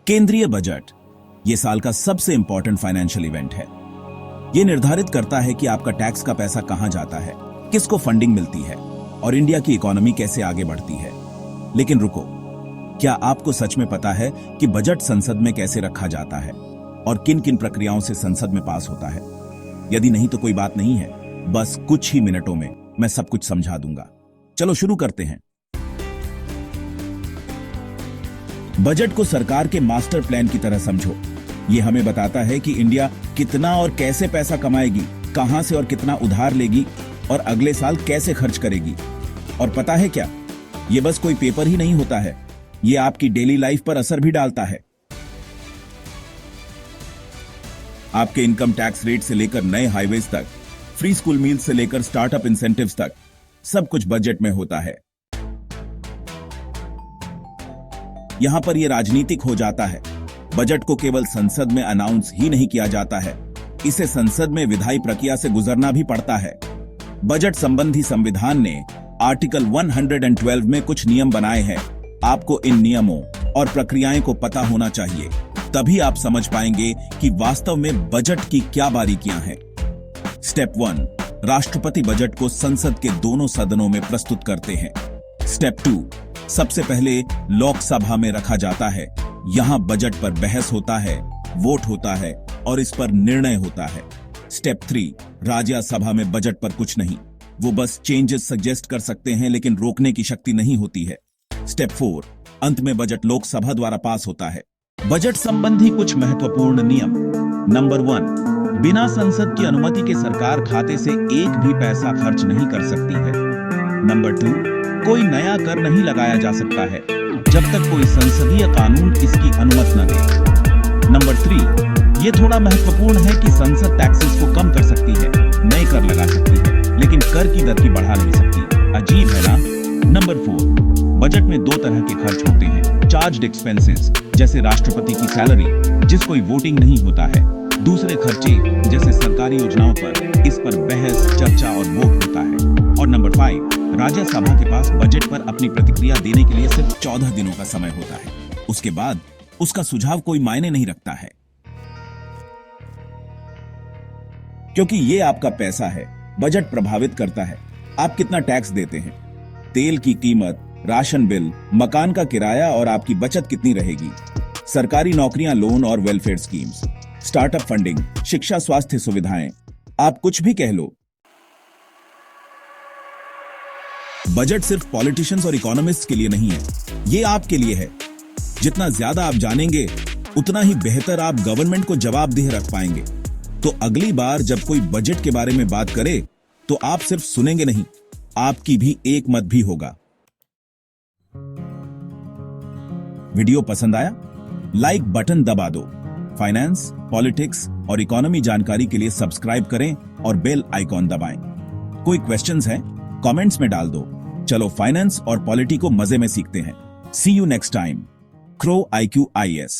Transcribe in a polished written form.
केंद्रीय बजट ये साल का सबसे इंपॉर्टेंट फाइनेंशियल इवेंट है। ये निर्धारित करता है कि आपका टैक्स का पैसा कहां जाता है, किसको फंडिंग मिलती है और इंडिया की इकोनॉमी कैसे आगे बढ़ती है। लेकिन रुको, क्या आपको सच में पता है कि बजट संसद में कैसे रखा जाता है और किन किन प्रक्रियाओं से संसद में पास होता है? यदि नहीं तो कोई बात नहीं है, बस कुछ ही मिनटों में मैं सब कुछ समझा दूंगा। चलो शुरू करते हैं। बजट को सरकार के मास्टर प्लान की तरह समझो। ये हमें बताता है कि इंडिया कितना और कैसे पैसा कमाएगी, कहां से और कितना उधार लेगी और अगले साल कैसे खर्च करेगी। और पता है क्या, ये बस कोई पेपर ही नहीं होता है, ये आपकी डेली लाइफ पर असर भी डालता है। आपके इनकम टैक्स रेट से लेकर नए हाईवेज तक, फ्री स्कूल मील से लेकर स्टार्टअप इंसेंटिव्स तक, सब कुछ बजट में होता है। यहां पर यह राजनीतिक हो जाता है। बजट को केवल संसद में अनाउंस ही नहीं किया जाता है, इसे संसद में विधायी प्रक्रिया से गुजरना भी पड़ता है। बजट संबंधी संविधान ने आर्टिकल 112 में कुछ नियम बनाए हैं। आपको इन नियमों और प्रक्रियाएं को पता होना चाहिए, तभी आप समझ पाएंगे कि वास्तव में बजट की क्या बारीकियां हैं। स्टेप 1, राष्ट्रपति बजट को संसद के दोनों सदनों में प्रस्तुत करते हैं। स्टेप 2, सबसे पहले लोकसभा में रखा जाता है। यहां बजट पर बहस होता है, वोट होता है और इस पर निर्णय होता है। स्टेप 3, राज्यसभा में बजट पर कुछ नहीं, वो बस चेंजेस सजेस्ट कर सकते हैं लेकिन रोकने की शक्ति नहीं होती है। स्टेप 4, अंत में बजट लोकसभा द्वारा पास होता है। बजट संबंधी कुछ महत्वपूर्ण नियम। नंबर 1, बिना संसद की अनुमति के सरकार खाते से एक भी पैसा खर्च नहीं कर सकती है। नंबर 2, कोई नया कर नहीं लगाया जा सकता है जब तक कोई संसदीय कानून इसकी अनुमति न दे। नंबर 3, ये थोड़ा महत्वपूर्ण है कि संसद टैक्सेस को कम कर सकती है, नए कर लगा सकती है, लेकिन कर की दर की बढ़ा नहीं सकती। अजीब है ना? नंबर 4, बजट में दो तरह के खर्च होते हैं। चार्ज्ड एक्सपेंसेस जैसे राष्ट्रपति की सैलरी, जिस कोई वोटिंग नहीं होता है। दूसरे खर्चे जैसे सरकारी योजनाओं पर, इस पर बहस, चर्चा और वोट होता है। और नंबर 5, राज्यसभा के पास बजट पर अपनी प्रतिक्रिया देने के लिए सिर्फ 14 दिनों का समय होता है। उसके बाद उसका सुझाव कोई मायने नहीं रखता है, क्योंकि ये आपका पैसा है। बजट प्रभावित करता है आप कितना टैक्स देते हैं, तेल की कीमत, राशन बिल, मकान का किराया और आपकी बचत कितनी रहेगी। सरकारी नौकरियां, लोन और वेलफेयर स्कीम्स, स्टार्टअप फंडिंग, शिक्षा, स्वास्थ्य सुविधाएं, आप कुछ भी कह लो। बजट सिर्फ पॉलिटिशियंस और इकोनॉमिस्ट्स के लिए नहीं है, ये आपके लिए है। जितना ज्यादा आप जानेंगे, उतना ही बेहतर आप गवर्नमेंट को जवाबदेह रख पाएंगे। तो अगली बार जब कोई बजट के बारे में बात करे, तो आप सिर्फ सुनेंगे नहीं, आपकी भी एक मत भी होगा। वीडियो पसंद आया? लाइक बटन दबा दो। फाइनेंस, पॉलिटिक्स और इकोनॉमी जानकारी के लिए सब्सक्राइब करें और बेल आइकॉन दबाएं। कोई क्वेश्चंस हैं? कमेंट्स में डाल दो। चलो फाइनेंस और पॉलिटी को मजे में सीखते हैं। See you next time. Crow IQ IS।